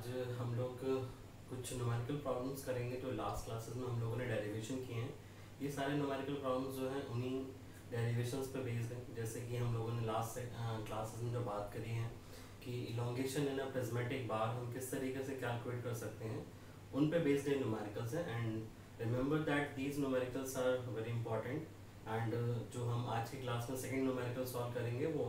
आज हम लोग कुछ न्यूमेरिकल प्रॉब्लम्स करेंगे जो लास्ट क्लासेस में हम लोगों ने डेरिवेशन किए हैं। ये सारे न्यूमेरिकल प्रॉब्लम्स जो हैं उन्हीं डेरिवेशंस पे बेस्ड हैं। जैसे कि हम लोगों ने लास्ट क्लासेस में जो बात करी है कि इलोंगेशन इन अ प्रिज्मेटिक बार हम किस तरीके से कैलकुलेट कर सकते हैं, उन पे बेस्ड ये न्यूमेरिकल्स हैं। And remember that these numericals are very important. And जो हम आज की क्लास में सेकंड न्यूमेरिकल सॉल्व करेंगे वो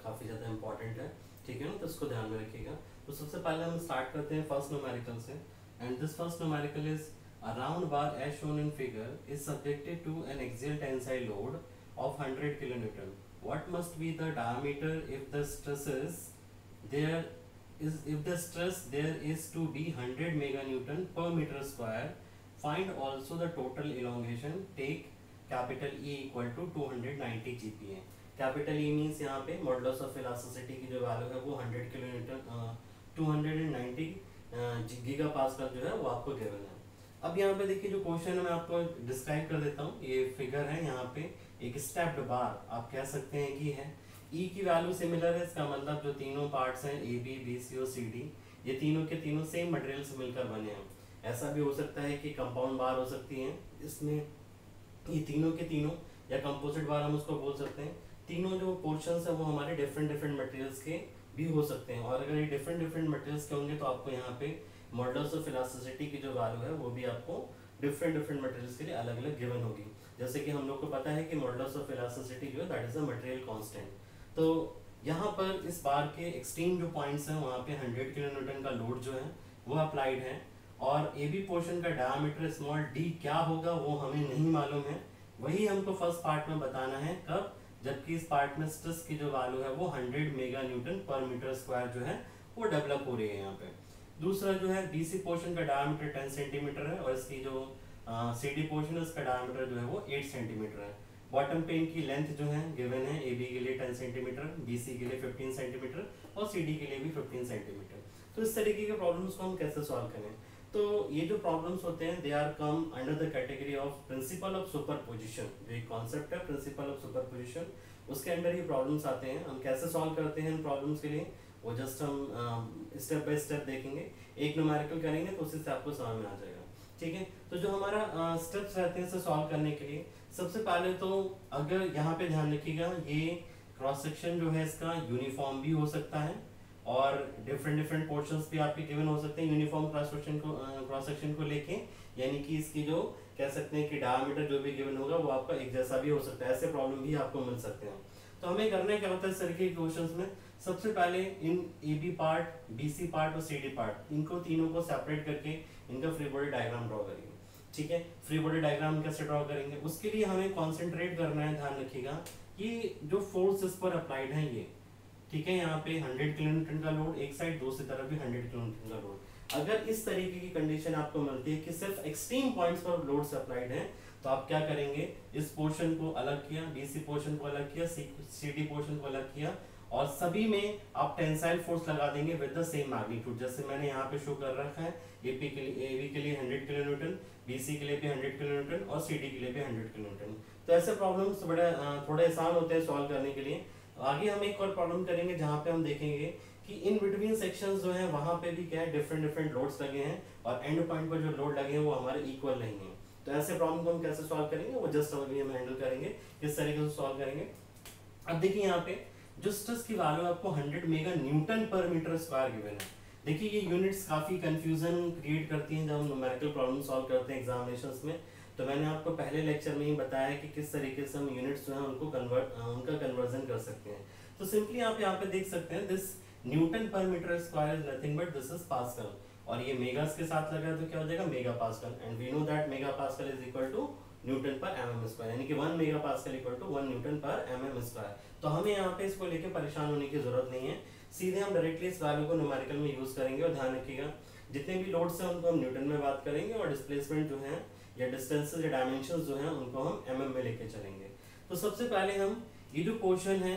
काफ़ी ज़्यादा इंपॉर्टेंट है, ठीक है ना। तो इसको ध्यान में रखिएगा। तो सबसे पहले हम स्टार्ट करते हैं फर्स्ट न्यूमेरिकल से। And this first numerical is a round bar as shown in figure is subjected to an axial tensile load of 100 kilonewton. What must be the diameter if the stress there is to be 100 meganewton per meter square? Find also the total elongation. Take capital E equal to 290 GPa. Capital E means यहाँ पे modulus of elasticity की जो value है वो 100 kilonewton 290 giga pascal जो है वो आपको गिवन है। अब यहाँ पे देखिए जो क्वेश्चन है मैं आपको डिस्क्राइब कर देता हूँ। ये फिगर है, यहाँ पे एक स्टेप्ड बार आप कह सकते हैं कि है। ई की वैल्यू सिमिलर है, इसका मतलब जो तीनों पार्ट्स हैं ए बी बी सी और सी डी, ये तीनों के तीनों सेम मटेरियल से मिलकर बने हैं। ऐसा भी हो सकता है कि कंपाउंड बार हो सकती हैं, इसमें ये तीनों के तीनों, या कंपोजिट बार हम उसको बोल सकते हैं। तीनों जो पोर्शंस है वो हमारे डिफरेंट डिफरेंट मटेरियल्स के भी हो सकते हैं। और अगर ये डिफरेंट डिफरेंट मटेरियल्स के होंगे तो आपको यहाँ पे मॉडल्स ऑफ इलास्टिसिटी की जो वैल्यू है वो भी आपको डिफरेंट डिफरेंट मटेरियल्स के लिए अलग अलग गिवन होगी। जैसे कि हम लोग को पता है कि मॉडल्स ऑफ इलास्टिसिटी जो है that is a material constant. तो यहाँ पर इस बार के एक्सट्रीम जो पॉइंट्स हैं वहाँ पे 100 किलोन्यूटन का लोड जो है वो अप्लाइड है। और ए बी पोर्शन का डायमीटर स्मॉल डी क्या होगा वो हमें नहीं मालूम है। वही हमको फर्स्ट पार्ट में बताना है। कब? जबकि इस पार्ट में स्ट्रेस की जो वैल्यू है वो 100 mega newton per metre square जो है वो डेवलप हो रही है यहाँ पे। दूसरा जो है बीसी पोर्शन का डायमीटर 10 सेंटीमीटर है और इसकी जो सीडी पोर्शन है उसका डायमीटर जो है वो 8 सेंटीमीटर है। बॉटम पेन की लेंथ जो है गिवन है, ए बी के लिए 10 सेंटीमीटर, बीसी के लिए 15 सेंटीमीटर और सीडी के लिए भी 15 सेंटीमीटर। तो इस तरीके के प्रॉब्लम्स को हम कैसे सॉल्व करें? तो ये जो प्रॉब्लम्स होते हैं they are come under the category of principle of superposition. जो एक कॉन्सेप्ट है प्रिंसिपल ऑफ सुपरपोजिशन, उसके अंडर ही प्रॉब्लम्स आते हैं। हम कैसे सॉल्व करते हैं इन प्रॉब्लम्स के लिए वो जस्ट हम स्टेप बाय स्टेप देखेंगे। एक न्यूमेरिकल करेंगे तो उससे आपको समझ में आ जाएगा, ठीक है। तो जो हमारा स्टेप्स रहते हैं इसे सॉल्व करने के लिए, सबसे पहले तो अगर यहाँ पे ध्यान रखिएगा ये क्रॉस सेक्शन जो है इसका यूनिफॉर्म भी हो सकता है और डिफरेंट डिफरेंट पोर्शंस भी आपके गिवन हो सकते हैं यूनिफॉर्म क्रॉस सेक्शन को लेके। यानी कि इसकी जो कह सकते हैं कि डायमीटर जो भी गिवन होगा वो आपका एक जैसा भी हो सकता है। ऐसे प्रॉब्लम भी आपको मिल सकते हैं। तो हमें करना क्या होता है इस तरीके के क्वेश्चंस में, सबसे पहले इन A B part, B C part और सी डी पार्ट, इनको तीनों को सेपरेट करके इनका फ्री बॉडी डायग्राम ड्रॉ करेंगे, ठीक है। फ्री बॉडी डायग्राम कैसे ड्रॉ करेंगे उसके लिए हमें कॉन्सेंट्रेट करना है। ध्यान रखिएगा ये जो फोर्स इस पर अप्लाइड है ये, ठीक है। यहाँ पे 100 किलोन्यूटन का लोड एक साइड, दूसरी तरफ भी 100 किलोन्यूटन का लोड। अगर इस तरीके की कंडीशन आपको मिलती है कि सिर्फ एक्सट्रीम पॉइंट्स पर लोड अप्लाइड है तो आप क्या करेंगे, इस पोर्शन को अलग किया, बीसी पोर्शन को अलग किया, सीडी पोर्शन को अलग किया और सभी में आप टेंसाइल फोर्स लगा देंगे विद द सेम मैग्नीट्यूड। जैसे मैंने यहाँ पे शो कर रखा है एपी के लिए, एबी के लिए 100 किलोन्यूटन, बीसी के लिए भी 100 किलोन्यूटन और सीडी के लिए भी 100 किलोन्यूटन। तो ऐसे प्रॉब्लम्स बड़े थोड़े आसान होते हैं सॉल्व करने के लिए। आगे हम एक और प्रॉब्लम करेंगे जहाँ पे हम देखेंगे कि इन बिटवीन सेक्शंस जो है वहाँ पे भी क्या है डिफरेंट डिफरेंट लोड्स लगे हैं और एंड पॉइंट पर जो लोड लगे हैं वो हमारे इक्वल नहीं है। तो ऐसे प्रॉब्लम को हम कैसे सॉल्व करेंगे वो जस्ट अभी हम हैंडल करेंगे, किस तरीके से सॉल्व करेंगे। अब देखिए यहाँ पे जो स्ट्रेस की वैल्यू आपको 100 mega newton per metre square given है। देखिए ये यूनिट्स काफी कंफ्यूजन क्रिएट करती हैं जब हम न्यूमेरिकल प्रॉब्लम सॉल्व करते हैं एग्जामिनेशंस में। तो मैंने आपको पहले लेक्चर में ही बताया कि किस तरीके से हम यूनिट्स जो है उनको उनका कन्वर्जन कर सकते हैं। तो सिंपली आप यहाँ पे देख सकते हैं this newton per metre square is nothing but this is pascal और ये मेगास के साथ लगा तो क्या हो जाएगा mega pascal. And we know that mega pascal is equal to newton per mm square, यानी कि 1 mega pascal equal to 1 newton per mm square. तो हमें यहाँ पे इसको लेके परेशान होने की जरूरत नहीं है, सीधे हम डायरेक्टली इस वैल्यू को न्यूमेरिकल में यूज करेंगे। और ध्यान रखिएगा जितने भी लोड्स हैं उनको हम न्यूटन में बात करेंगे और डिस्प्लेसमेंट जो है या डिस्टेंसेस या डायमेंशंस जो हैं उनको हम एमएम में लेके चलेंगे। तो सबसे पहले हम ये जो पोर्शन है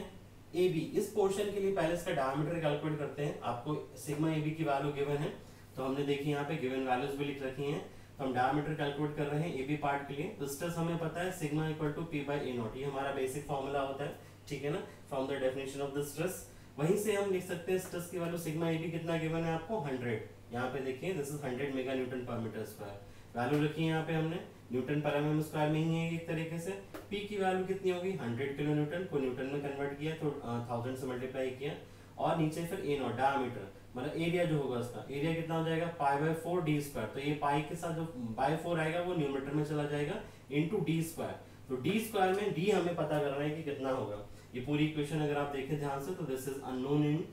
ए बी, इस पोर्शन के लिए पहले इसका डायमीटर कैलकुलेट करते हैं। आपको सिग्मा ए बी की वैल्यू गिवन है तो हमने देखी यहाँ पे गिवन वैल्यूज भी लिख रखी हैं। तो हम डायमीटर कैलकुलेट कर रहे हैं ए बी पार्ट के लिए। तो स्ट्रेस हमें पता है sigma equal to P by A naught, ये हमारा बेसिक फॉर्मूला होता है, ठीक है ना, from the definition of the stress. वहीं से हम लिख सकते हैं स्ट्रेस की वैल्यू सिग्मा ए बी कितना गिवन है आपको 100, यहाँ पे देखिए this is 100 mega newton per metre square. Value रखी है यहाँ पे हमने न्यूटन पर एमएम स्क्वायर में ही है एक तरीके से। पी की वैल्यू कितनी होगी 100 किलो न्यूटन को न्यूटन में कन्वर्ट किया तो 1000 से मल्टीप्लाई किया और नीचे फिर ए नॉट डायमीटर मतलब एरिया जो होगा उसका एरिया कितना हो जाएगा पाई बाय 4 डी स्क्वायर। तो ये पाई के साथ जो बाय 4 आएगा वो न्यूमरेटर में चला जाएगा इनटू डी स्क्वायर। तो डी स्क्वायर में डी हमें पता करना है कि कितना होगा। ये पूरी इक्वेशन अगर आप देखें ध्यान से तो this is unknown in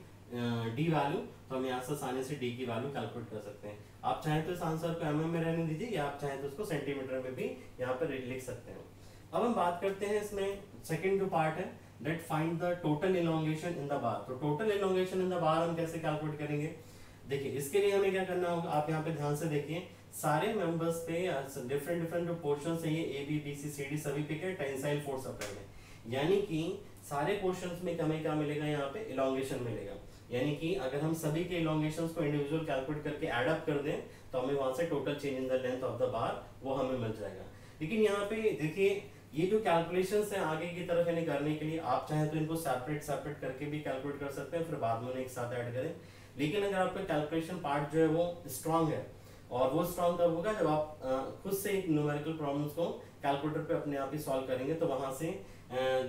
D value. तो हम यहाँ से आसानी से डी की वैल्यू कैलकुलेट कर सकते हैं। आप चाहें तो इस आंसर को एमएम में रहने दीजिए या आप चाहें तो उसको सेंटीमीटर में भी यहाँ पर लिख सकते हैं। अब हम बात करते हैं इसमें सेकंड जो पार्ट है that find the total elongation in the bar. तो total elongation in the bar हम कैसे कैलकुलेट करेंगे? देखिए इसके लिए हमें क्या करना होगा, आप यहाँ पे ध्यान से देखिए सारे मेंबर्स पे डिफरेंट डिफरेंट जो पोर्शंस है ये A B B C C D सभी पे क्या टेंसाइल फोर्स अप्लाई है। यानी कि सारे पोर्शंस में हमें क्या मिलेगा यहाँ पे इलोंगेशन मिलेगा। यानी कि अगर हम सभी के इलोंगेशंस को इंडिविजुअल कैलकुलेट करके एड अप कर दें तो हमें वहां से total change in the length of the bar वो हमें मिल जाएगा। लेकिन यहाँ पे देखिए ये जो कैलकुलेशंस हैं आगे की तरफ यानी करने के लिए आप चाहे तो इनको सेपरेट सेपरेट करके भी कैलकुलेट कर सकते हैं फिर बाद में उन्हें एक साथ ऐड करें। लेकिन अगर आपका कैलकुलेशन पार्ट जो है वो स्ट्रांग है और वो स्ट्रांग कब होगा जब आप खुद से एक न्यूमेरिकल प्रॉब्लम्स को कैलकुलेटर पे अपने आप ही सॉल्व करेंगे तो वहां से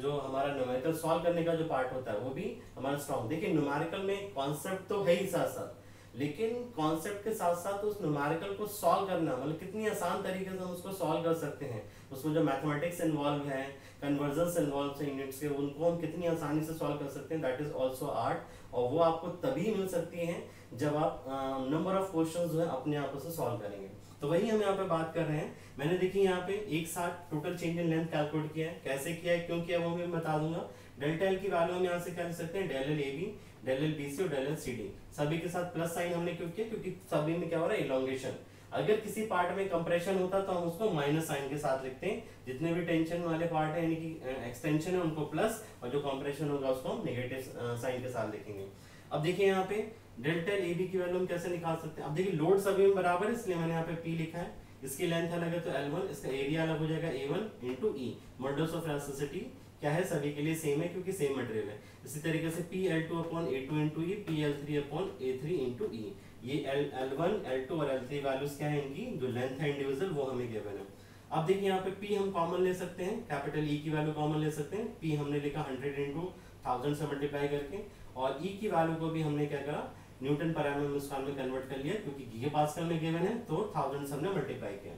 जो हमारा न्यूमेरिकल सॉल्व करने का जो पार्ट होता है वो भी हमारा स्ट्रांग। देखिए न्यूमेरिकल में कॉन्सेप्ट तो है ही साथ साथ लेकिन कॉन्सेप्ट के साथ साथ उस न्यूमेरिकल को सॉल्व करना मतलब कितनी आसान तरीके से हम उसको सॉल्व कर सकते हैं। उसमें जो मैथमेटिक्स इन्वॉल्व है कन्वर्जन्स इन्वॉल्व है यूनिट्स के उनको हम कितनी आसानी से सॉल्व कर सकते हैं दैट इज आल्सो आर्ट। और वो आपको तभी मिल सकती है जब आप नंबर ऑफ क्वेश्चंस जो है अपने आप से सॉल्व करेंगे। तो वही हम यहाँ पे बात कर रहे हैं। मैंने देखिए यहाँ पे एक साथ total change in length calculate किया है। कैसे किया है क्यों किया वो भी बता दूंगा। डेल्टा एल की वैल्यू हम यहाँ से क्या लिख सकते हैं del L A B del L B C और डेल एल सी डी सभी के साथ प्लस साइन हमने क्यों किया क्योंकि सभी में क्या हो रहा है इलोंगेशन। अगर किसी पार्ट में कंप्रेशन होता तो हम उसको माइनस साइन के साथ लिखते हैं। जितने भी टेंशन वाले पार्ट है यानी कि एक्सटेंशन है उनको प्लस और जो कंप्रेशन होगा उसको हम नेगेटिव साइन के साथ लिखेंगे। अब देखिए यहाँ पे डेल्टा ए बी की वैल्यू हम कैसे निकाल सकते हैं। अब देखिए लोड सभी में बराबर है इसलिए मैंने यहाँ पे पी लिखा है। इसकी लेंथ अलग है तो L1 इसका एरिया अलग हो जाएगा A1 into E. Modulus of elasticity क्या है सभी के लिए सेम है क्योंकि सेम मटेरियल है। इसी तरीके से PL2 अपॉन A2 इंटू ई PL3 अपॉन A3 इंटू ई। ये L1 L2 और L3 वैल्यूज क्या है इनकी जो लेंथ है इंडिविजुअल वो हमें गिवन है। अब देखिए यहाँ पे P हम कॉमन ले सकते हैं कैपिटल E की वैल्यू कॉमन ले सकते हैं। P हमने लिखा 100 इंटू 1000 से मल्टीप्लाई करके और E की वैल्यू को भी हमने क्या करा न्यूटन पर एमएम स्क्वायर में कन्वर्ट कर लिया क्योंकि गीगापास्कल में गिवन है तो 1000 से हमने मल्टीप्लाई किया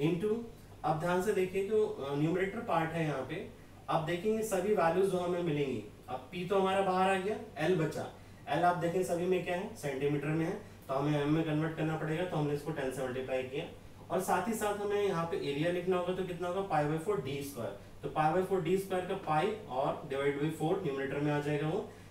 इनटू। अब ध्यान से देखिए जो न्यूमरेटर पार्ट है यहाँ पे आप देखेंगे सभी वैल्यूज जो हमें मिलेंगी। अब P तो हमारा बाहर आ गया L बचा। L आप देखें सभी में क्या है सेंटीमीटर में है तो हमें एम में कन्वर्ट करना पड़ेगा तो हमने इसको 10 से मल्टीप्लाई किया और साथ ही साथ हमें यहाँ पे एरिया लिखना होगा तो कितना होगा पाई बाय 4 डी स्क्वायर। तो पाई बाय 4 डी स्क्वायर का पाई और डिवाइड बाय 4 न्यूमरेटर में आ जाएगा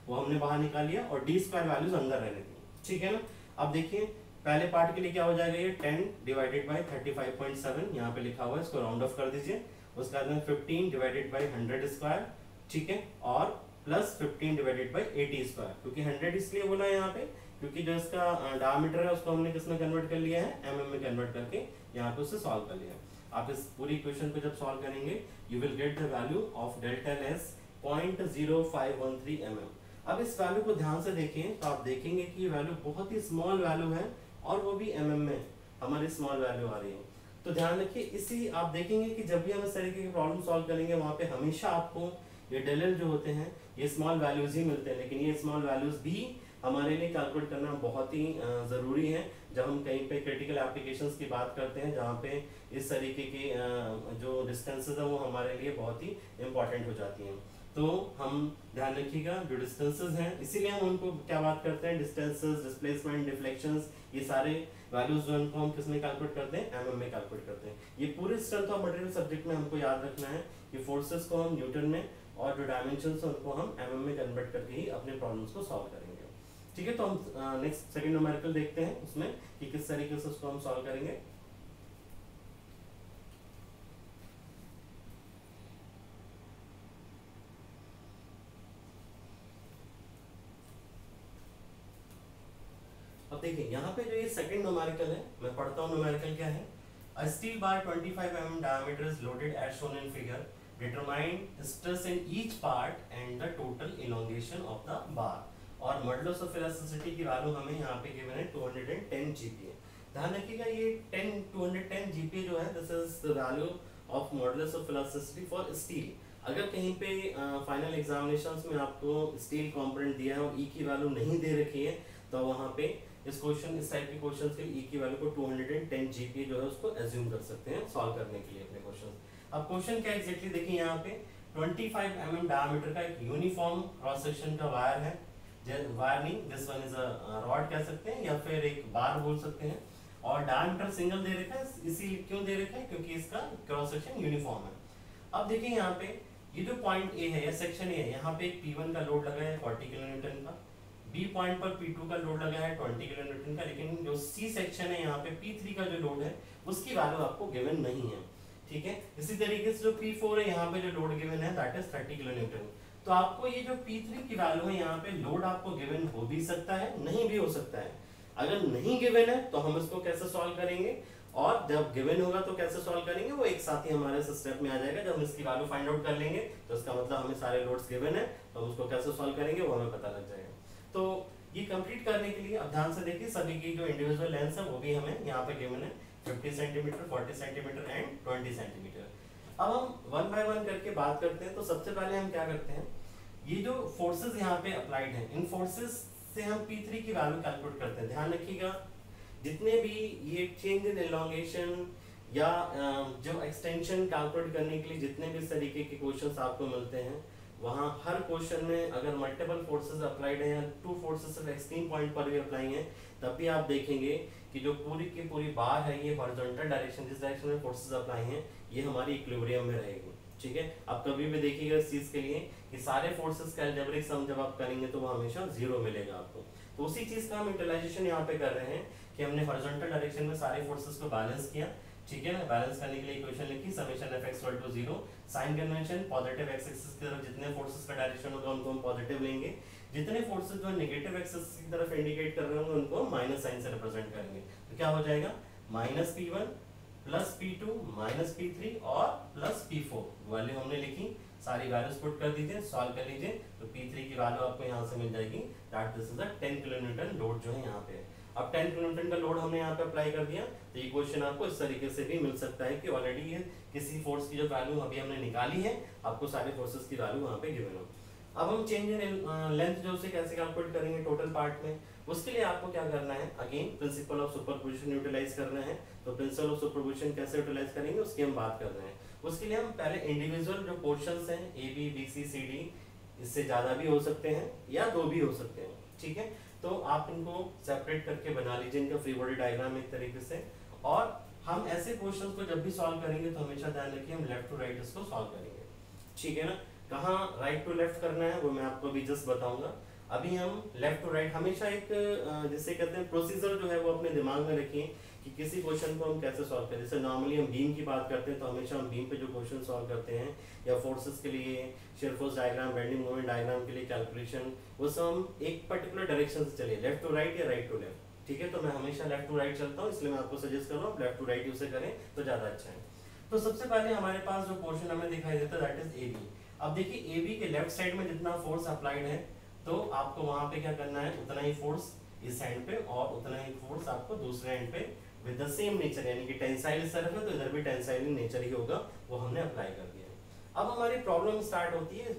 वो हमने बाहर निकाल लिया और डी स्क्वायर वैल्यूज अंदर रहने दी। ठीक है ना। अब देखिए पहले पार्ट के लिए क्या हो जाएगा ये 10 डिवाइडेड बाय 35.7 यहाँ पे लिखा हुआ है इसको राउंड ऑफ कर दीजिए। उसके बाद में 15 डिवाइडेड बाय 100 स्क्वायर ठीक है और प्लस 15 डिवाइडेड बाय 80 स्क्वायर क्योंकि 100 इसलिए बोला है यहाँ पे क्योंकि जो इसका डायमीटर है उसको हमने किसमें कन्वर्ट कर लिया है एमएम में कन्वर्ट करके यहाँ पे उससे सॉल्व कर लिया। आप इस पूरी इक्वेशन को जब सॉल्व करेंगे you will get the value of delta S 0.0513 mm। अब इस वैल्यू को ध्यान से देखें तो आप देखेंगे कि ये वैल्यू बहुत ही स्मॉल वैल्यू है और वो भी एमएम में हमारी स्मॉल वैल्यू आ रही है। तो ध्यान रखिए इसी आप देखेंगे कि जब भी हम इस तरीके की प्रॉब्लम सॉल्व करेंगे वहां पे हमेशा आपको ये डेल जो होते हैं ये स्मॉल वैल्यूज ही मिलते हैं। लेकिन ये स्मॉल वैल्यूज भी हमारे लिए कैलकुलेट करना बहुत ही जरूरी है जब हम कहीं पे क्रिटिकल एप्लीकेशंस की बात करते हैं जहाँ पे इस तरीके की जो डिस्टेंसेस है वो हमारे लिए बहुत ही इंपॉर्टेंट हो जाती हैं। तो हम ध्यान रखिएगा जो डिस्टेंसेस हैं इसीलिए हम उनको क्या बात करते हैं डिस्टेंसेस डिस्प्लेसमेंट डिफ्लेक्शंस ये सारे वैल्यूज जो उनको हम किस में कैलकुलेट करते हैं एमएम में कैलकुलेट करते हैं। ये पूरे स्ट्रेंथ ऑफ मटेरियल सब्जेक्ट में हमको याद रखना है कि फोर्सेस को हम न्यूटन में और जो डायमेंशंस है उनको हम एमएम में कन्वर्ट करके ही अपने प्रॉब्लम्स को सॉल्व करेंगे। ठीक है तो हम नेक्स्ट सेकंड न्यूमेरिकल देखते हैं उसमें कि किस तरीके से उसको हम सॉल्व करेंगे। अब देखिए यहाँ पे जो ये सेकंड न्यूमेरिकल है मैं पढ़ता हूँ न्यूमेरिकल क्या है। A steel bar 25 mm diameter is loaded as shown in figure. Determine stress in each part and the total elongation of the bar. और मॉडुलस ऑफ इलास्टिसिटी की वैल्यू हमें यहाँ पे गिवन है 210 GPa। ध्यान रखिएगा ये 210 GPa जो है this is the value of modulus of elasticity for steel. अगर कहीं पे फाइनल एग्जामिनेशंस में आपको स्टील कंपोनेंट दिया है और ई की वैल्यू नहीं दे रखी है तो वहाँ पे इस टाइप के क्वेश्चंस के ई की वैल्यू को 210 GPa जो है उसको एज्यूम कर सकते हैं सॉल्व करने के लिए अपने क्वेश्चन। अब क्वेश्चन क्या एग्जैक्टली देखिए यहाँ पे 25 mm डायमीटर का एक यूनिफॉर्म क्रॉस सेक्शन का वायर है, वायर नहीं this one is a rod कह सकते हैं या फिर एक बार बोल सकते हैं, और डायमीटर सिंगल दे रखा है। इसी क्यों दे रखा है क्योंकि इसका क्रॉस सेक्शन यूनिफॉर्म है। अब देखिए यहाँ पे ये जो पॉइंट ए है या सेक्शन ए है, यहाँ पे एक P1 का लोड लगा है 40 किलोन्यूटन का, बी पॉइंट पर P2 का लोड लगा है 20 किलोन्यूटन का, लेकिन जो सी सेक्शन है यहाँ पे P3 का जो लोड है उसकी वैल्यू आपको गिवन नहीं है, ठीक है। इसी तरीके से जो P4 है यहाँ पे जो लोड गिवन है दैट इज 30 किलोन्यूटन। तो आपको ये जो P3 की वैल्यू है यहाँ पे लोड आपको गिवन हो भी सकता है नहीं भी हो सकता है। अगर नहीं गिवन है तो हम इसको कैसे सॉल्व करेंगे, और जब गिवन होगा तो कैसे सॉल्व करेंगे वो एक साथ ही हमारे स्टेप में आ जाएगा। जब हम इसकी वैल्यू फाइंड आउट कर लेंगे तो इसका मतलब हमें सारे लोड्स गिवन है तो हम उसको कैसे सॉल्व करेंगे वो हमें पता लग जाएगा। तो ये कंप्लीट करने के लिए अब ध्यान से देखिए सभी की जो इंडिविजुअल लेंथ है वो भी हमें यहाँ पे गिवन है 50 सेंटीमीटर, 40 सेंटीमीटर एंड 20 सेंटीमीटर। अब हम वन बाय वन करके बात करते हैं। तो सबसे पहले हम क्या करते हैं, ये जो फोर्सेस यहाँ पे अप्लाइड हैं इन फोर्सेस से हम P3 की वैल्यू कैलकुलेट करते हैं। ध्यान रखिएगा जितने भी ये चेंज इन एलोंगेशन या जो एक्सटेंशन कैलकुलेट करने के लिए जितने भी तरीके के क्वेश्चंस आपको मिलते हैं वहाँ हर क्वेश्चन में अगर मल्टीपल फोर्सेस अप्लाइड हैं या टू फोर्सेस सिर्फ एक्सट्रीम पॉइंट पर भी अप्लाई हैं तब भी आप देखेंगे कि जो पूरी की पूरी बार है ये हॉरिजॉन्टल डायरेक्शन जिस डायरेक्शन में फोर्सेस अप्लाई हैं ये हमारी इक्विलिब्रियम में रहेगी, ठीक है। आप कभी भी देखिएगा इस चीज के लिए कि सारे फोर्सेस का अलजेब्रिक सम जब आप करेंगे तो वो हमेशा 0 मिलेगा आपको। तो उसी चीज का हम यूटिलाइजेशन यहाँ पे कर रहे हैं कि हमने हॉरिजॉन्टल डायरेक्शन में सारे फोर्सेस को बैलेंस किया, ठीक है। बैलेंस करने के लिए इक्वेशन लिखी summation F X equal to 0। Sign convention positive X axis की तरफ जितने फोर्सेस का डायरेक्शन होगा उनको हम पॉजिटिव लेंगे, जितने फोर्सेस जो नेगेटिव एक्सिस की तरफ इंडिकेट कर रहे होंगे उनको माइनस साइन से रिप्रेजेंट करेंगे। तो क्या हो जाएगा minus P1 plus P2 minus P3 और प्लस P4 वैल्यू हमने लिखी, सारी वैल्यूज पुट कर दीजिए, सॉल्व कर लीजिए। तो P3 की वैल्यू आपको यहाँ से मिल जाएगी that this is a 10 kilonewton load जो है यहाँ पे। अब 10 किलोन्यूटन का लोड हमने यहाँ पे अप्लाई कर दिया तो ये क्वेश्चन आपको इस तरीके से भी मिल सकता है कि ऑलरेडी ये किसी फोर्स की जो वैल्यू अभी हमने निकाली है आपको सारे फोर्सेस की वैल्यू वहाँ पे गिवन हो। अब हम चेंज इन लेंथ जो उसे कैसे कैलकुलेट करेंगे टोटल पार्ट में, उसके लिए आपको क्या करना है, again principle of superposition utilise करना है। तो प्रिंसिपल ऑफ सुपरपोजिशन कैसे यूटिलाइज करेंगे उसकी हम बात कर रहे हैं। उसके लिए हम पहले इंडिविजुअल जो पोर्शंस हैं A B B C C D, इससे ज्यादा भी हो सकते हैं या 2 भी हो सकते हैं, ठीक है। तो आप इनको सेपरेट करके बना लीजिए इनका फ्री बॉडी डायग्राम एक तरीके से। और हम ऐसे क्वेश्चंस को जब भी सॉल्व करेंगे तो हमेशा ध्यान रखिए हम लेफ्ट टू राइट इसको सॉल्व करेंगे, ठीक है ना। कहाँ राइट टू लेफ्ट करना है वो मैं आपको अभी जस्ट बताऊंगा। अभी हम लेफ्ट टू राइट हमेशा एक जिसे कहते हैं प्रोसीजर जो है वो अपने दिमाग में रखिए कि किसी क्वेश्चन को हम कैसे सॉल्व करें। जैसे नॉर्मली हम बीम की बात करते हैं तो हमेशा हम बीम पे जो क्वेश्चन सॉल्व करते हैं या फोर्सेस के लिए shear force diagram, bending moment diagram के लिए कैलकुलेशन, वो सब हम एक पर्टिकुलर डायरेक्शन से चलिए लेफ्ट टू राइट या राइट टू लेफ्ट, ठीक है। तो मैं हमेशा लेफ्ट टू राइट चलता हूँ इसलिए मैं आपको सजेस्ट कर रहा हूँ लेफ्ट टू राइट यूज करें तो ज्यादा अच्छा है। तो सबसे पहले हमारे पास जो पोर्शन हमें दिखाई देता है दैट इज ए बी। अब देखिए ए बी के लेफ्ट साइड में जितना फोर्स अप्लाइड है तो आपको वहां पे क्या करना है उतना ही फोर्स इस एंड पे और उतना ही फोर्स आपको दूसरे एंड पे विद द सेम नेचर, यानी कि टेंसाइल इस तरफ है तो इधर भी टेंसाइल नेचर ही होगा, वो हमने अप्लाई कर दिया। अब हमारी प्रॉब्लम स्टार्ट होती है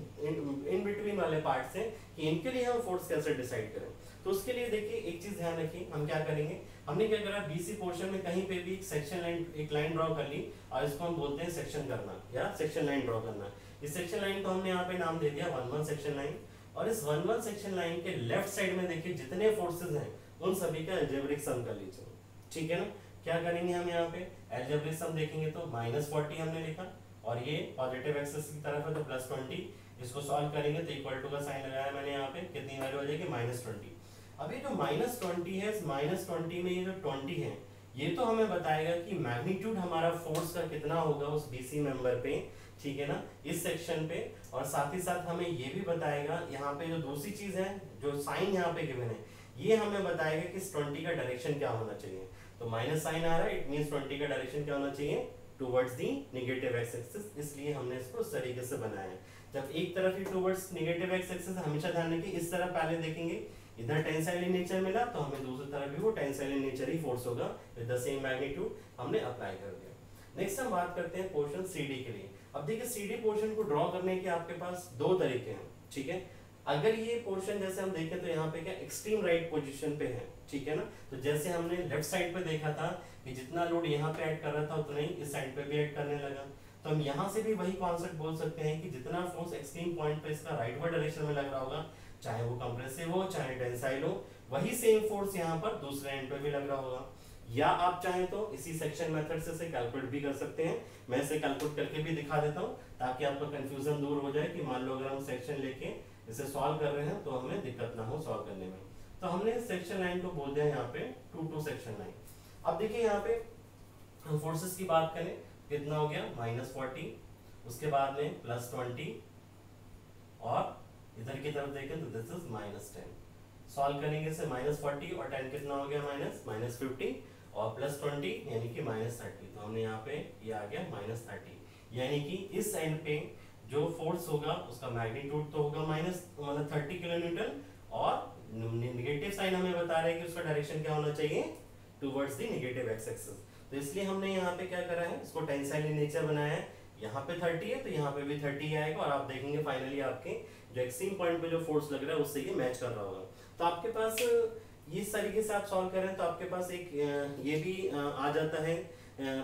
इन बिटवीन वाले पार्ट से कि इनके लिए हम फोर्स कैसे डिसाइड करें। तो उसके लिए देखिए एक चीज ध्यान रखिए हम क्या करेंगे, हमने क्या करा बीसी पोर्शन में कहीं पे भी एक सेक्शन लाइन एक लाइन ड्रॉ कर ली और इसको हम बोलते हैं सेक्शन करना या सेक्शन लाइन ड्रॉ करना। इस सेक्शन लाइन को हमने यहाँ पे नाम दे दिया 1-1 सेक्शन लाइन। और इस 1-1 सेक्शन लाइन के लेफ्ट साइड में देखिए जितने फोर्सेस हैं उन सभी का अलजेब्रिक सम कर लीजिए, ठीक है ना। क्या करेंगे हम यहाँ पे अलजेब्रिक सम देखेंगे तो -40 हमने लिखा और ये पॉजिटिव एक्सिस की तरफ है तो +20। इसको सॉल्व करेंगे तो इक्वल टू का साइन लगाया मैंने यहाँ पे, कितनी वैल्यू आ जाएगी -20। अब ये जो -20 है इस -20 में ये जो 20 है ये तो हमें बताएगा कि मैग्नीट्यूड हमारा फोर्स का कितना होगा उस बीसी मेंबर पे, ठीक है ना, इस सेक्शन पे। और साथ ही साथ हमें ये भी बताएगा यहाँ पे जो दूसरी चीज है जो साइन यहाँ पे गिवन है ये हमें बताएगा कि इस 20 का डायरेक्शन क्या होना चाहिए। तो माइनस साइन आ रहा है इट मींस 20 का डायरेक्शन क्या होना चाहिए towards the negative x axis, इसलिए हमने इसको इस तरीके से बनाया है। जब एक तरफ ही टुवर्ड्स नेगेटिव एक्स एक्सिस, हमेशा ध्यान रखिए इस तरफ पहले देखेंगे, इधर टेंसाइल इन नेचर मिला तो हमें दूसरी तरफ भी वो tensile in nature he force होगा विद द सेम मैग्नीट्यूड, हमने अप्लाई कर दिया। नेक्स्ट हम बात करते हैं पोर्शन सीडी के लिए। अब देखिए सीडी पोर्शन को ड्रॉ करने के आपके पास दो तरीके हैं, ठीक है। अगर ये पोर्शन जैसे हम देखें तो यहाँ पे क्या एक्सट्रीम राइट पोजीशन पे है, ठीक है ना। तो जैसे हमने लेफ्ट साइड पे देखा था कि जितना लोड यहाँ पे ऐड कर रहा था उतना ही इस साइड पे भी ऐड करने लगा, तो हम यहाँ से भी वही कॉन्सेप्ट बोल सकते हैं कि जितना फोर्स एक्सट्रीम पॉइंट पे इसका राइटवर्ड डायरेक्शन में लग रहा होगा, चाहे वो कंप्रेसिव हो चाहे टेंसाइल हो, वही सेम फोर्स यहाँ पर दूसरे एंड पे भी लग रहा होगा। या आप चाहें तो इसी सेक्शन मेथड से इसे कैलकुलेट भी कर सकते हैं। मैं इसे कैलकुलेट करके भी दिखा देता हूँ ताकि आपका कंफ्यूजन दूर हो जाए कि मान लो अगर हम सेक्शन लेके इसे सॉल्व कर रहे हैं तो हमें दिक्कत ना हो सॉल्व करने में। तो हमने सेक्शन लाइन को बोल दिया यहाँ पे 2 2 सेक्शन लाइन। अब देखिए यहाँ पे हम फोर्सेस की बात करें, कितना हो गया -40, उसके बाद में +20 और इधर की तरफ देखें तो दिस इज -10। सॉल्व करेंगे इसे -40 और 10 कितना हो गया -50 और +20 यानी कि -30। तो हमने यहाँ पे ये आ गया -30, यानी कि इस एंड पे जो फोर्स होगा उसका मैग्नीट्यूड तो होगा मतलब 30 किलोन्यूटन और नेगेटिव साइन हमें बता रहा है कि उसका डायरेक्शन क्या होना चाहिए, towards the negative x axis. तो इसलिए हमने यहाँ पे क्या करा है, इसको टेंसाइल इन नेचर बनाया है। यहाँ पे 30 है तो यहाँ पे भी 30 आएगा और आप देखेंगे फाइनली आपके जो एक्सट्रीम पॉइंट पे जो फोर्स लग रहा है उससे ये मैच कर रहा होगा। तो आपके पास इस तरीके से आप सॉल्व करें तो आपके पास एक ये भी आ जाता है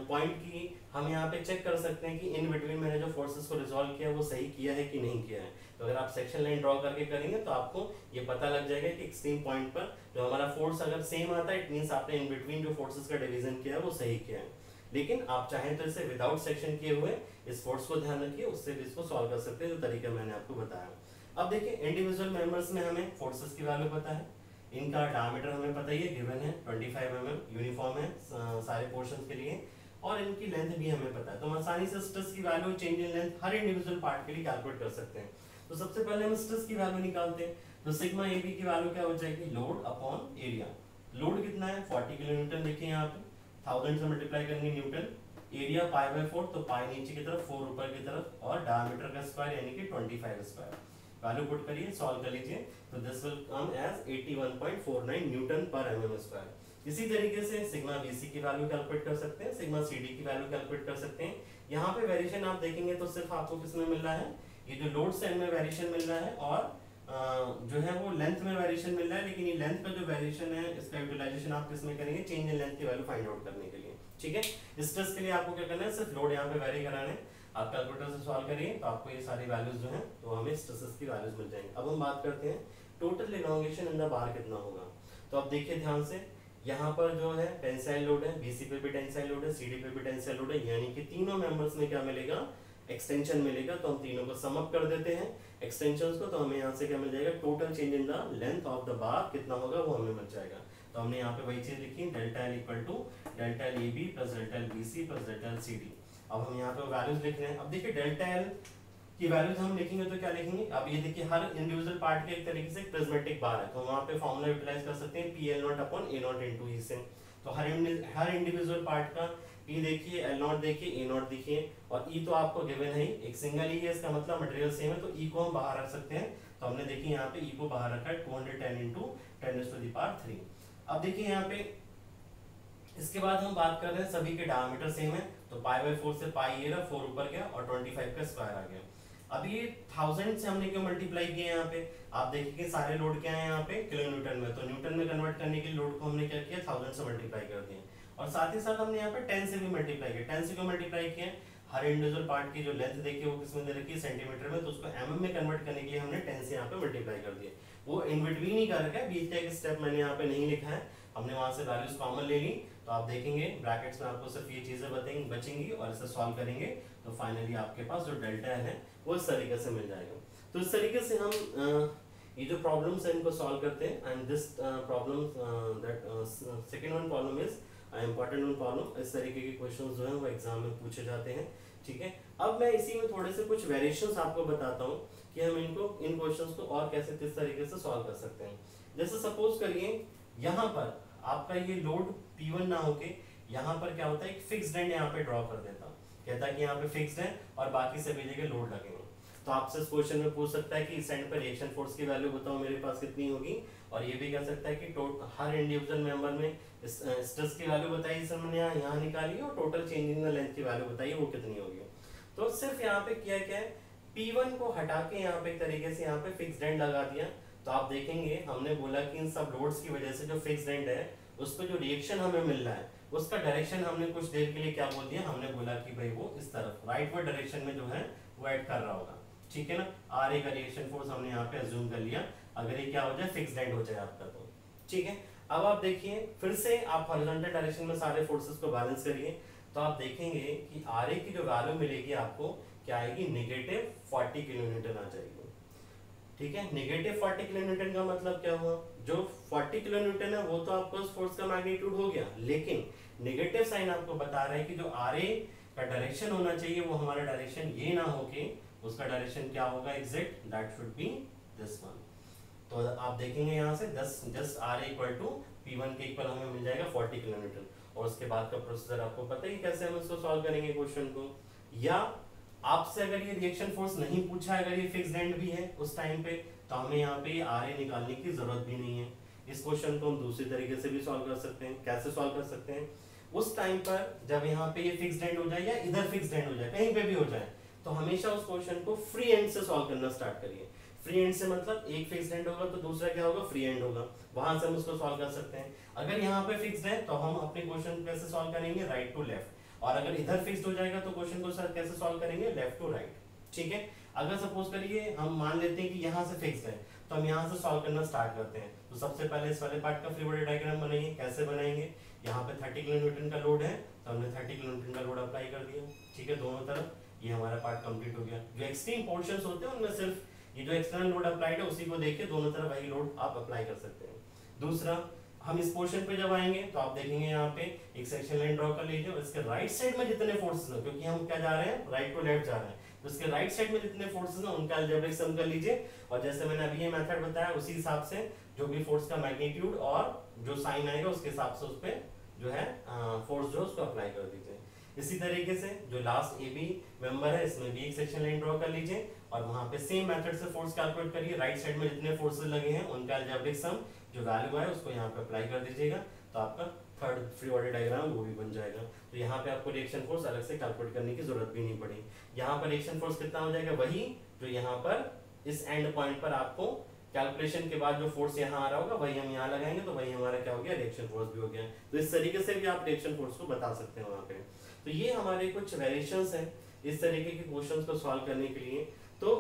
पॉइंट की हम यहाँ पे चेक कर सकते हैं कि इन बिटवीन मैंने जो फोर्सेस को रिजॉल्व किया वो सही किया है कि नहीं किया है। तो अगर आप सेक्शन लाइन ड्रॉ करके करेंगे तो आपको ये पता लग जाएगा कि एक्सट्रीम पॉइंट पर जो हमारा फोर्स अगर सेम आता है इट मींस आपने इन बिटवीन जो फोर्सेस का डिवीजन किया है वो सही किया है। लेकिन आप चाहें तो इसे विदाउट सेक्शन किए हुए इस फोर्स को ध्यान रखिए, उससे भी इसको सॉल्व कर सकते हैं जो तरीका मैंने आपको बताया। अब देखिए इंडिविजुअल मेंबर्स में हमें फोर्सेस की वैल्यू पता है, इनका डायमीटर हमें पता ही है, गिवन है 25 mm यूनिफॉर्म है सारे पोर्शंस के लिए, और इनकी लेंथ भी हमें पता है। तो हम आसानी से स्ट्रेस की value change in length her individual part के लिए कैलकुलेट कर सकते हैं। तो सबसे पहले हम स्ट्रेस की वैल्यू निकालते हैं। तो सिग्मा AB की वैल्यू क्या हो जाएगी, लोड अपॉन एरिया। लोड कितना है 40 किलोन्यूटन, देखिए यहाँ पे 1000 से मल्टीप्लाई करेंगे न्यूटन, एरिया π/4 तो पाई नीचे की तरफ 4 ऊपर की तरफ और डायमीटर का स्क्वायर यानी कि 25 स्क्वायर। वैल्यू पुट करिए, सॉल्व कर लीजिए तो this will come as 81.49 newton per mm square. इसी तरीके से सिग्मा BC की वैल्यू कैलकुलेट कर सकते हैं, सिग्मा CD की वैल्यू कैलकुलेट कर सकते हैं। यहाँ पे वेरिएशन आप देखेंगे तो सिर्फ आपको किसमें मिल रहा है, ये जो लोड सेल में वेरिएशन मिल रहा है और जो है वो लेंथ में वेरिएशन मिल रहा है। लेकिन ये लेंथ का जो वेरिएशन है इसका यूटिलाइजेशन आप किसमें करेंगे, चेंज इन लेंथ की वैल्यू फाइंड आउट करने के लिए, ठीक है। स्ट्रेस के लिए आपको क्या करना है, सिर्फ लोड यहाँ पे वेरी कराना है। आप कैलकुलेटर से सॉल्व करिए तो आपको ये सारी वैल्यूज जो हैं तो हमें स्ट्रेसेस की वैल्यूज मिल जाएंगी। अब हम बात करते हैं टोटल इलॉन्गेशन इन द बार कितना होगा। तो अब देखिए ध्यान से, यहाँ पर जो है टेंसाइल लोड है, BC पे भी टेंसाइल लोड है, CD पे भी टेंसाइल लोड है, यानी कि तीनों मेंबर्स में क्या मिलेगा, एक्सटेंशन मिलेगा। तो हम तीनों को सम अप कर देते हैं एक्सटेंशंस को, तो हमें यहाँ से क्या मिल जाएगा, total change in the length of the bar कितना होगा वो हमें मिल जाएगा। तो हमने यहाँ पे वही चीज लिखी, delta L equal to delta AB plus delta BC plus delta CD। अब हम यहाँ पे वैल्यूज लिख रहे हैं। अब देखिए डेल्टा L की वैल्यूज हम लिखेंगे तो क्या लिखेंगे, अब ये देखिए हर इंडिविजुअल पार्ट के एक तरीके से प्रिज्मेटिक बार है तो वहाँ पे फॉर्मूला यूटिलाइज कर सकते हैं PL0 upon A0 into E से। तो हर इंडिविजुअल पार्ट का P देखिए, L0 देखिए, A0 देखिए और E तो आपको गिवन है ही, एक सिंगल E है, इसका मतलब मटेरियल सेम है तो E को हम बाहर रख सकते हैं। तो हमने देखिए यहाँ पे E को बाहर रखा है 210 इंटू 10⁻³ अब देखिए यहाँ पे इसके बाद हम बात कर रहे हैं सभी के डायमीटर सेम है तो π/4 से पाई ये रहा, 4 ऊपर गया और 25 का स्क्वायर आ गया। अब ये 1000 से हमने क्यों मल्टीप्लाई किया यहाँ पे, आप देखिए सारे लोड क्या है यहाँ पे किलोन्यूटन में, तो न्यूटन में कन्वर्ट करने के लिए लोड को हमने क्या किया 1000 से मल्टीप्लाई कर दिया और साथ ही साथ हमने यहाँ पे 10 से भी मल्टीप्लाई किया। 10 से क्यों मल्टीप्लाई किया, हर इंडिविजुअल पार्ट की जो लेंथ देखिए वो किसमें दे रखी है सेंटीमीटर में, तो उसको mm में कन्वर्ट करने के लिए हमने 10 से यहाँ पे मल्टीप्लाई कर दिया। वो इन बिटवीन ही कर रखा है, बीच का एक स्टेप मैंने यहाँ पे नहीं लिखा है, हमने वहां से वैल्यूज कॉमन ले ली। तो आप देखेंगे ब्रैकेट्स में आपको सिर्फ ये चीजें बचेंगी और इसे सॉल्व करेंगे तो फाइनली आपके पास जो डेल्टा है वो इस तरीके से मिल जाएगा। तो इस तरीके से हम ये जो प्रॉब्लम्स है इनको सॉल्व करते हैं and this problem that second one problem is important one problem. इस तरीके के क्वेश्चंस जो हैं वो एग्जाम में पूछे जाते हैं, ठीक है। अब मैं इसी में थोड़े से कुछ वेरिएशंस आपको बताता हूँ कि हम इन क्वेश्चंस को और कैसे किस तरीके से सॉल्व कर सकते हैं। जैसे सपोज करिए यहाँ पर आपका ये लोड P1 ना होके यहाँ पर क्या होता है एक फिक्स्ड एंड यहाँ पे ड्रॉ कर देता हूँ, कहता है कि यहाँ पे फिक्स्ड है और बाकी सभी जगह लोड लगेंगे। तो तो आपसे इस क्वेश्चन में पूछ सकता है कि इस एंड पर रिएक्शन फोर्स की वैल्यू बताओ मेरे पास कितनी होगी, और ये भी कह सकता है कि हर इंडिविजुअल मेंबर में स्ट्रेस की वैल्यू बताइए सर मैंने यहाँ निकाली, और total change in the length की वैल्यू बताइए वो कितनी होगी। तो सिर्फ यहाँ पे किया क्या है, P1 को हटा के यहाँ पे एक तरीके से यहाँ पे फिक्स्ड एंड लगा दिया। तो आप देखेंगे हमने बोला कि इन सब लोड्स की वजह से जो फिक्स्ड एंड है उस पर जो रिएक्शन हमें मिल रहा है उसका डायरेक्शन हमने कुछ देर के लिए क्या बोल दिया, हमने बोला कि भाई वो इस तरफ राइटवर्ड डायरेक्शन में जो है वो ऐड कर रहा होगा, ठीक है ना। RA का रिएक्शन फोर्स हमने यहाँ पे अज्यूम कर लिया, अगर ये क्या हो जाए फिक्स्ड एंड हो जाए आपका तो ठीक है। अब आप देखिए फिर से आप हॉरिजॉन्टल डायरेक्शन में सारे फोर्सेस को बैलेंस करिए, तो आप देखेंगे कि RA की जो वैल्यू मिलेगी आपको क्या आएगी, नेगेटिव 40 किलोन्यूटन आ जाएगी, ठीक है। नेगेटिव 40 किलोन्यूटन का मतलब क्या हुआ, जो 40 किलोन्यूटन है वो तो आपको उस फोर्स का मैग्नीट्यूड हो गया, लेकिन नेगेटिव साइन आपको बता रहा है कि जो RA का डायरेक्शन होना चाहिए वो हमारा डायरेक्शन ये ना होके उसका डायरेक्शन क्या होगा, exact that should be this one. तो आप देखेंगे यहाँ से just RA equal to P1 के इक्वल हमें मिल जाएगा 40 किलोन्यूटन, और उसके बाद का प्रोसीजर आपको पता ही कैसे हम इसको सॉल्व करेंगे क्वेश्चन को। या आपसे अगर ये रिएक्शन फोर्स नहीं पूछा है, अगर ये फिक्स्ड एंड भी है उस टाइम पे, तो हमें यहाँ पे RA निकालने की जरूरत भी नहीं है। इस क्वेश्चन को हम दूसरी तरीके से भी सॉल्व कर सकते हैं। कैसे सॉल्व कर सकते हैं, उस टाइम पर जब यहाँ पे ये फिक्स्ड एंड हो जाए या इधर फिक्स्ड एंड हो जाए, कहीं पे भी हो जाए, तो हमेशा उस क्वेश्चन को फ्री एंड से सॉल्व करना स्टार्ट करिए। फ्री एंड से मतलब एक फिक्स्ड एंड होगा तो दूसरा क्या होगा, फ्री एंड होगा, वहां से हम उसको सॉल्व कर सकते हैं। अगर यहाँ पे फिक्स्ड है तो हम अपने क्वेश्चन कैसे सॉल्व करेंगे, राइट टू लेफ्ट, और अगर इधर फिक्स्ड हो जाएगा तो क्वेश्चन को सर कैसे सॉल्व करेंगे, लेफ्ट टू राइट, ठीक है। अगर सपोज करिए हम मान लेते हैं कि यहाँ से फिक्स्ड है, तो हम यहाँ से सॉल्व करना स्टार्ट करते हैं। तो सबसे पहले इस वाले पार्ट का फ्री बॉडी डायग्राम बनाइए। कैसे बनाएंगे, यहाँ पे 30 किलोन्यूटन का लोड है तो हमने 30 किलोन्यूटन का लोड अप्लाई कर दिया, ठीक है, दोनों तरफ। ये हमारा पार्ट कंप्लीट हो गया। जो एक्सट्रीम पोर्शंस होते हैं उनमें सिर्फ ये जो एक्सटर्नल लोड अप्लाइड है उसी को देख के दोनों तरफ वही लोड आप अप्लाई कर सकते हैं। दूसरा, हम इस पोर्शन पे जब आएंगे तो आप देखेंगे यहाँ पे एक सेक्शन लाइन ड्रॉ कर लीजिए, और इसके राइट साइड में जितने फोर्सेस हैं, क्योंकि हम क्या जा रहे हैं, राइट टू लेफ्ट जा रहे हैं, तो इसके राइट साइड में जितने फोर्सेस हैं उनका अलजेब्रिक सम कर लीजिए, और जैसे मैंने अभी ये मेथड बताया उसी हिसाब से जो भी फोर्स का मैग्नीट्यूड और जो साइन आएगा उसके हिसाब से उस पर जो है फोर्स जो उसको अप्लाई कर दीजिए। इसी तरीके से जो लास्ट AB मेंबर है इसमें भी एक सेक्शन लाइन ड्रॉ कर लीजिए, और वहां पे सेम मेथड से फोर्स कैलकुलेट करिए। राइट साइड में जितने फोर्सेस लगे हैं उनका अलजेब्रिक सम जो वैल्यू है उसको यहाँ पे अप्लाई कर दीजिएगा, तो आपका थर्ड फ्री बॉडी डायग्राम वो भी बन जाएगा। तो यहाँ पे आपको रिएक्शन फोर्स अलग से कैलकुलेट करने की जरूरत भी नहीं पड़ी। यहाँ पर रिएक्शन फोर्स कितना हो जाएगा, वही जो यहाँ पर इस एंड पॉइंट पर आपको कैलकुलेशन के बाद जो फोर्स यहाँ आ रहा होगा वही हम यहाँ लगाएंगे, तो वही हमारा क्या हो गया, रिएक्शन फोर्स भी हो गया। तो इस तरीके से भी आप रिएक्शन फोर्स को बता सकते हैं वहाँ पे। तो ये हमारे कुछ वेरिएशंस हैं इस तरीके के क्वेश्चंस को सॉल्व करने के लिए। तो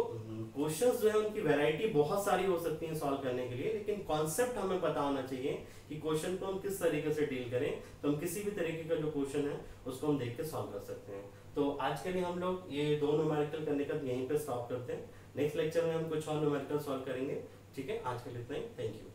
क्वेश्चंस जो है उनकी वैरायटी बहुत सारी हो सकती है सॉल्व करने के लिए, लेकिन कॉन्सेप्ट हमें पता होना चाहिए कि क्वेश्चन को हम किस तरीके से डील करें, तो हम किसी भी तरीके का जो क्वेश्चन है उसको हम देख के सॉल्व कर सकते हैं। तो आज के लिए हम लोग ये दो न्यूमेरिकल करने का यहीं पे स्टॉप करते हैं। नेक्स्ट लेक्चर में हम कुछ और न्यूमेरिकल सॉल्व करेंगे, ठीक है। आज के लिए इतना ही, थैंक यू।